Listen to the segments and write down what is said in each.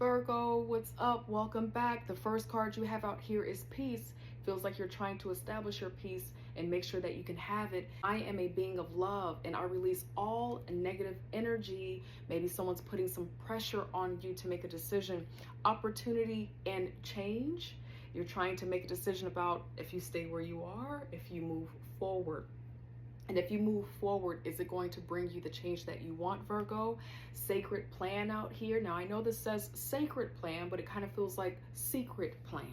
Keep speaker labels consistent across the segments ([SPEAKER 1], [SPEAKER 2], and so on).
[SPEAKER 1] Virgo, what's up? Welcome back. The first card you have out here is peace. Feels like you're trying to establish your peace and make sure that you can have it. I am a being of love and I release all negative energy. Maybe someone's putting some pressure on you to make a decision. Opportunity and change. You're trying to make a decision about if you stay where you are, if you move forward. And if you move forward, is it going to bring you the change that you want, Virgo? Sacred plan out here. Now, I know this says sacred plan, but it kind of feels like secret plan.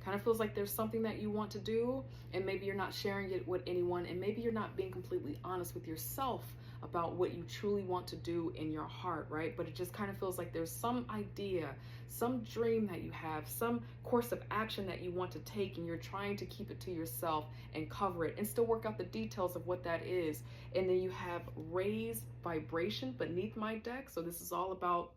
[SPEAKER 1] Kind of feels like there's something that you want to do, and maybe you're not sharing it with anyone, and maybe you're not being completely honest with yourself about what you truly want to do in your heart, right? But it just kind of feels like there's some idea, some dream that you have, some course of action that you want to take, and you're trying to keep it to yourself and cover it and still work out the details of what that is. And then you have raise vibration beneath my deck. So this is all about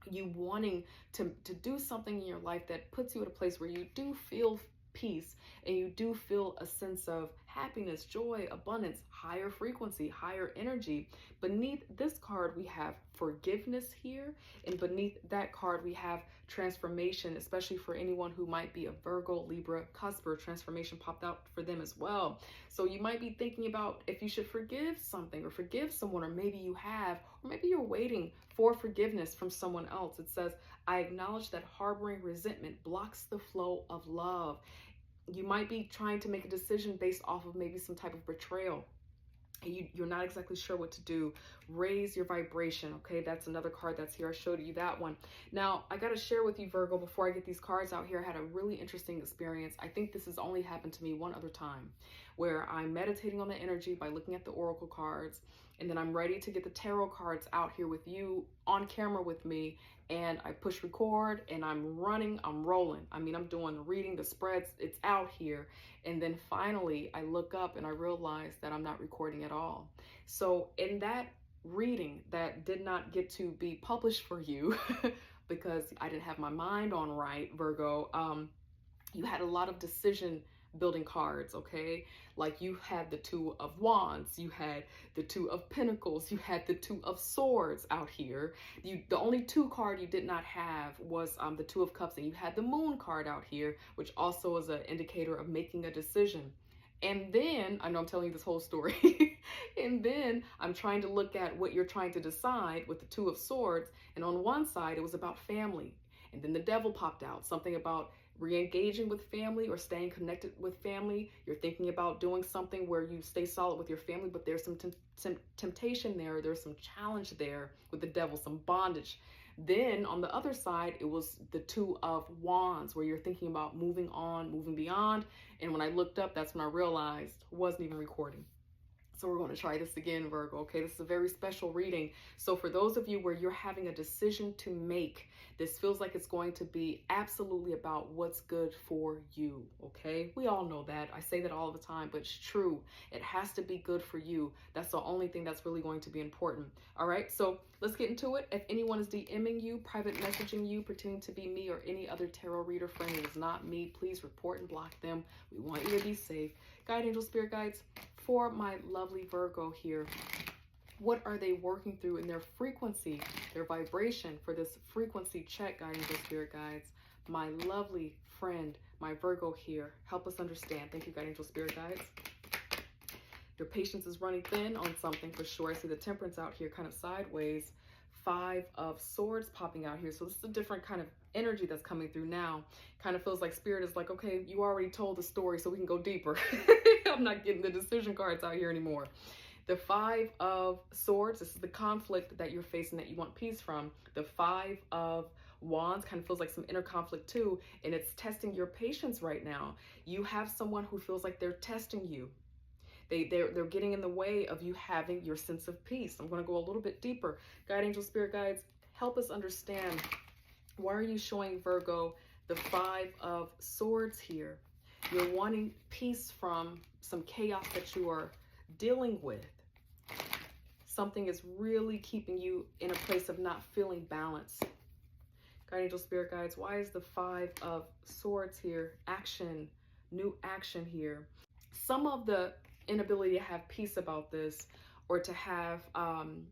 [SPEAKER 1] you wanting to do something in your life that puts you at a place where you do feel peace and you do feel a sense of happiness, joy, abundance, higher frequency, higher energy. Beneath this card, we have forgiveness here. And beneath that card, we have transformation, especially for anyone who might be a Virgo, Libra, cusper. Transformation popped out for them as well. So you might be thinking about if you should forgive something or forgive someone, or maybe you have, or maybe you're waiting for forgiveness from someone else. It says, I acknowledge that harboring resentment blocks the flow of love. You might be trying to make a decision based off of maybe some type of betrayal. You're not exactly sure what to do. Raise your vibration. Okay, that's another card that's here. I showed you that one. Now, I got to share with you, Virgo, before I get these cards out here, I had a really interesting experience. I think this has only happened to me one other time, where I'm meditating on the energy by looking at the oracle cards, and then I'm ready to get the tarot cards out here with you on camera with me, and I push record and I'm running, I'm rolling. I mean, I'm doing the reading, the spreads, it's out here. And then finally I look up and I realize that I'm not recording at all. So in that reading that did not get to be published for you because I didn't have my mind on right, Virgo, you had a lot of decision building cards, okay? Like you had the Two of Wands, you had the Two of Pentacles, you had the Two of Swords out here. The only two card you did not have was the Two of Cups, and you had the Moon card out here, which also is an indicator of making a decision. And then, I know I'm telling you this whole story, and then I'm trying to look at what you're trying to decide with the Two of Swords, and on one side it was about family. And then the Devil popped out, something about re-engaging with family or staying connected with family. You're thinking about doing something where you stay solid with your family, but there's some temptation there. There's some challenge there with the Devil, some bondage. Then on the other side, it was the Two of Wands, where you're thinking about moving on, moving beyond. And when I looked up, that's when I realized I wasn't even recording. So we're going to try this again, Virgo. Okay, this is a very special reading. So for those of you where you're having a decision to make, this feels like it's going to be absolutely about what's good for you. Okay, we all know that. I say that all the time, but it's true. It has to be good for you. That's the only thing that's really going to be important. All right, so let's get into it. If anyone is DMing you, private messaging you, pretending to be me or any other tarot reader friend that is not me, please report and block them. We want you to be safe. Guide angel spirit guides, for my lovely Virgo here, what are they working through in their frequency, their vibration for this frequency check, guiding those spirit guides? My lovely friend, my Virgo here, help us understand. Thank you, guiding angel spirit guides. Your patience is running thin on something for sure. I see the Temperance out here kind of sideways. Five of Swords popping out here. So this is a different kind of energy that's coming through now. Kind of feels like Spirit is like, okay, you already told the story, so we can go deeper. I'm not getting the decision cards out here anymore. The Five of Swords, this is the conflict that you're facing that you want peace from. The Five of Wands kind of feels like some inner conflict too, and it's testing your patience right now. You have someone who feels like they're testing you. They're getting in the way of you having your sense of peace. I'm going to go a little bit deeper. Guide angel spirit guides, help us understand, why are you showing Virgo the Five of Swords here? You're wanting peace from some chaos that you are dealing with. Something is really keeping you in a place of not feeling balanced. Guide angel spirit guides, why is the Five of Swords here? Action, new action here. Some of the inability to have peace about this, or to have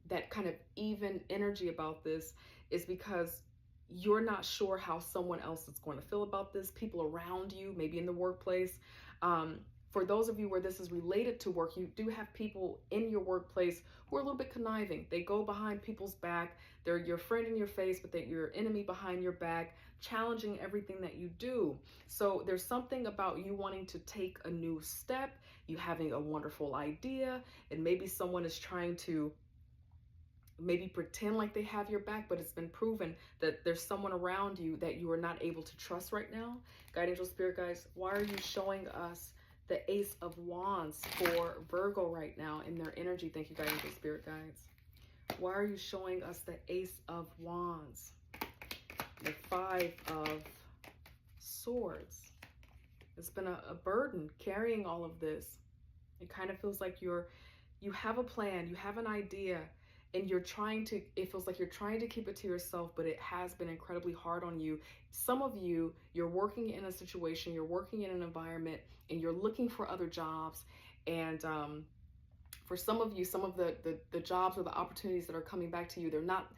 [SPEAKER 1] that kind of even energy about this, is because you're not sure how someone else is going to feel about this, people around you, maybe in the workplace. For those of you where this is related to work, you do have people in your workplace who are a little bit conniving. They go behind people's back. They're your friend in your face, but they're your enemy behind your back, challenging everything that you do. So there's something about you wanting to take a new step, you having a wonderful idea, and maybe someone is trying to maybe pretend like they have your back, but it's been proven that there's someone around you that you are not able to trust right now. Guide angel spirit guides, why are you showing us the Ace of Wands for Virgo right now in their energy? Thank you, guide angel spirit guides. Why are you showing us the Ace of Wands? The Five of Swords. It's been a burden carrying all of this. It kind of feels like you have a plan, you have an idea, and it feels like you're trying to keep it to yourself, but it has been incredibly hard on you. Some of you, you're working in a situation, you're working in an environment, and you're looking for other jobs. And for some of you, some of the jobs or the opportunities that are coming back to you, they're not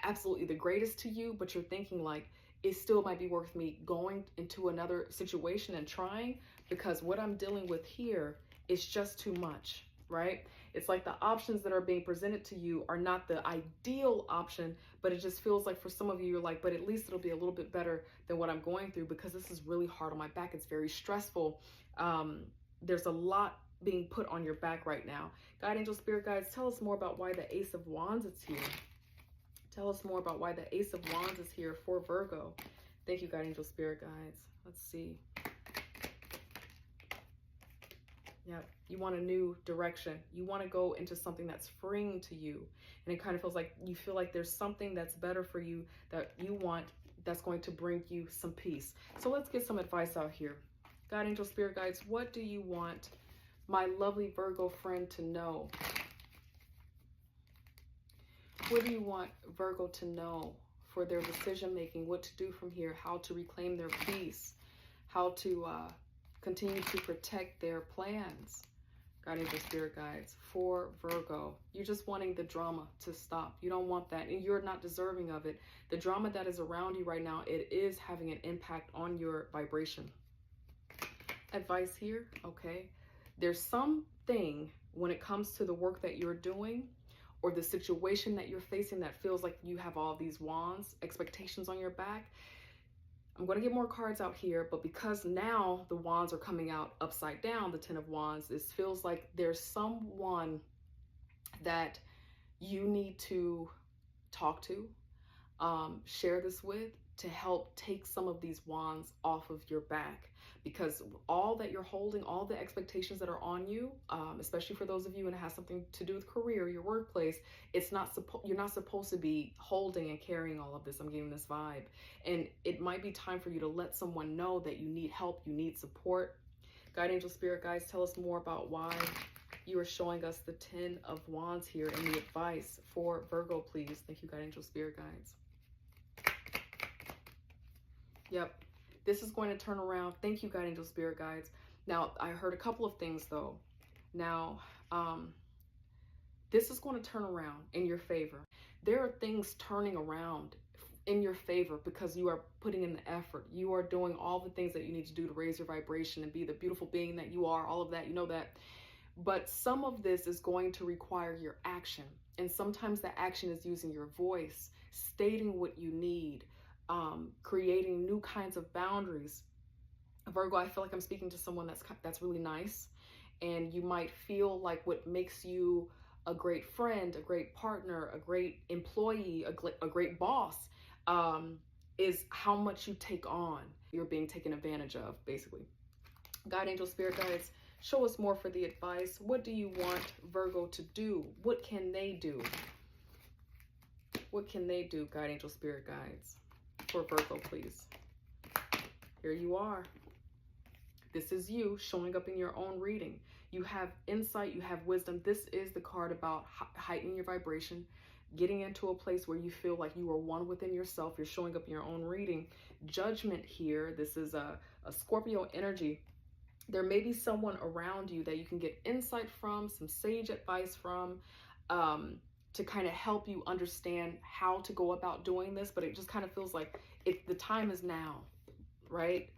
[SPEAKER 1] absolutely the greatest to you, but you're thinking like, it still might be worth me going into another situation and trying, because what I'm dealing with here is just too much, right? It's like the options that are being presented to you are not the ideal option, but it just feels like for some of you, you're like, but at least it'll be a little bit better than what I'm going through, because this is really hard on my back. It's very stressful. There's a lot being put on your back right now. Guide angel spirit guides, tell us more about why the Ace of Wands is here. Tell us more about why the Ace of Wands is here for Virgo. Thank you, guide angel spirit guides. Let's see. Yep. You want a new direction. You want to go into something that's freeing to you. And it kind of feels like you feel like there's something that's better for you that you want, that's going to bring you some peace. So let's get some advice out here. God, angel, spirit guides, what do you want my lovely Virgo friend to know? What do you want Virgo to know for their decision making? What to do from here? How to reclaim their peace? How to continue to protect their plans? God, angel, spirit guides, for Virgo, you're just wanting the drama to stop. You don't want that, and you're not deserving of it. The drama that is around you right now, it is having an impact on your vibration. Advice here, okay? There's something when it comes to the work that you're doing or the situation that you're facing that feels like you have all these wands, expectations on your back. I'm going to get more cards out here, but because now the wands are coming out upside down, the 10 of Wands, this feels like there's someone that you need to talk to, share this with, to help take some of these wands off of your back, because all that you're holding, all the expectations that are on you, especially for those of you, and it has something to do with career, your workplace, you're not supposed to be holding and carrying all of this. I'm getting this vibe, and it might be time for you to let someone know that you need help, you need support. Guide, angel, spirit guides, tell us more about why you are showing us the 10 of Wands here and the advice for Virgo, please. Thank you, guide, angel, spirit guides. Yep, this is going to turn around. Thank you, guide, angel, spirit guides. Now, I heard a couple of things though. Now, this is going to turn around in your favor. There are things turning around in your favor because you are putting in the effort. You are doing all the things that you need to do to raise your vibration and be the beautiful being that you are, all of that, you know that. But some of this is going to require your action. And sometimes the action is using your voice, stating what you need, creating new kinds of boundaries. Virgo, I feel like I'm speaking to someone that's really nice, and you might feel like what makes you a great friend, a great partner, a great employee, a great boss, is how much you take on. You're being taken advantage of, basically. God, angel, spirit guides, show us more for the advice. What do you want Virgo to do? What can they do? What can they do, God, angel, spirit guides? For Virgo, please. Here you are. This is you showing up in your own reading. You have insight, you have wisdom. This is the card about heightening your vibration, getting into a place where you feel like you are one within yourself. You're showing up in your own reading. Judgment here. This is a Scorpio energy. There may be someone around you that you can get insight from, some sage advice from. to kind of help you understand how to go about doing this, but it just kind of feels like the time is now, right?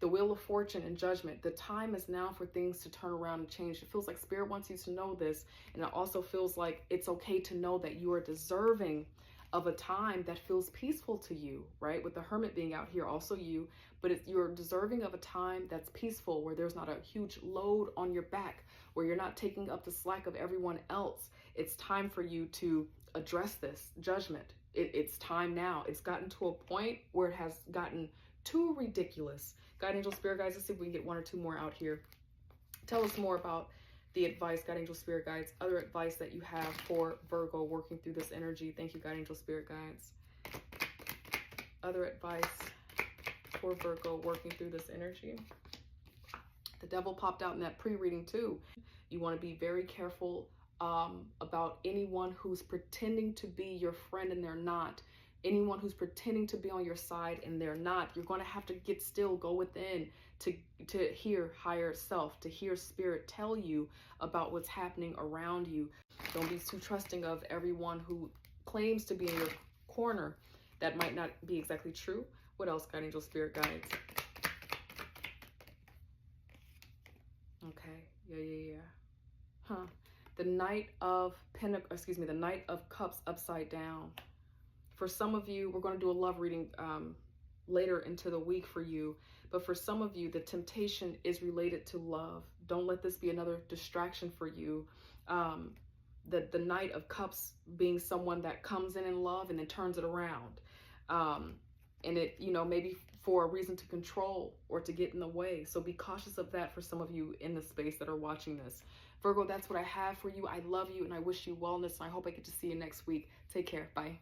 [SPEAKER 1] The wheel of fortune and judgment. The time is now for things to turn around and change. It feels like Spirit wants you to know this. And it also feels like it's okay to know that you are deserving of a time that feels peaceful to you, right? With the Hermit being out here, also you, but you're deserving of a time that's peaceful, where there's not a huge load on your back, where you're not taking up the slack of everyone else. It's time for you to address this judgment. It's time now. It's gotten to a point where it has gotten too ridiculous. God, angel, spirit guides, let's see if we can get one or two more out here. Tell us more about the advice, God, angel, spirit guides, other advice that you have for Virgo working through this energy. Thank you, God, angel, spirit guides. Other advice for Virgo working through this energy. The devil popped out in that pre-reading too. You want to be very careful about anyone who's pretending to be your friend and they're not. Anyone who's pretending to be on your side and they're not. You're going to have to get still, go within to hear higher self, to hear spirit tell you about what's happening around you. Don't be too trusting of everyone who claims to be in your corner. That might not be exactly true. What else, God, angel, spirit guides? Okay, yeah. Huh. The Knight of the Knight of Cups upside down. For some of you, we're going to do a love reading later into the week for you. But for some of you, the temptation is related to love. Don't let this be another distraction for you. The Knight of Cups being someone that comes in love and then turns it around. And it, maybe for a reason to control or to get in the way. So be cautious of that for some of you in the space that are watching this. Virgo, that's what I have for you. I love you and I wish you wellness. And I hope I get to see you next week. Take care. Bye.